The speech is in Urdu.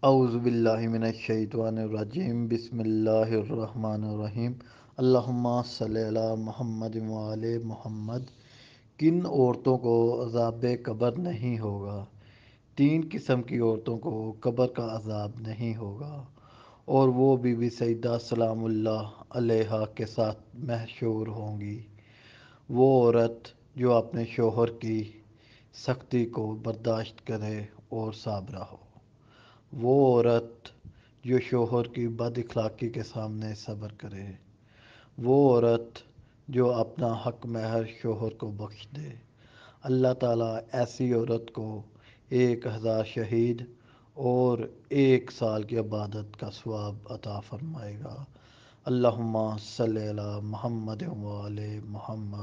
اعوذ باللہ من الشیطان الرجیم بسم اللہ الرحمن الرحیم اللہم صلی علی محمد وعلی محمد۔ کن عورتوں کو عذاب قبر نہیں ہوگا؟ 3 قسم کی عورتوں کو قبر کا عذاب نہیں ہوگا، اور وہ بی بی سیدہ سلام اللہ علیہا کے ساتھ محشور ہوں گی۔ وہ عورت جو اپنے شوہر کی سختی کو برداشت کرے اور صابرہ ہو۔ وہ عورت جو شوہر کی بد اخلاقی کے سامنے صبر کرے۔ وہ عورت جو اپنا حق مہر شوہر کو بخش دے۔ اللہ تعالیٰ ایسی عورت کو 1000 شہید اور 1 سال کی عبادت کا ثواب عطا فرمائے گا۔ اللہم صلی علی محمد وعلی محمد۔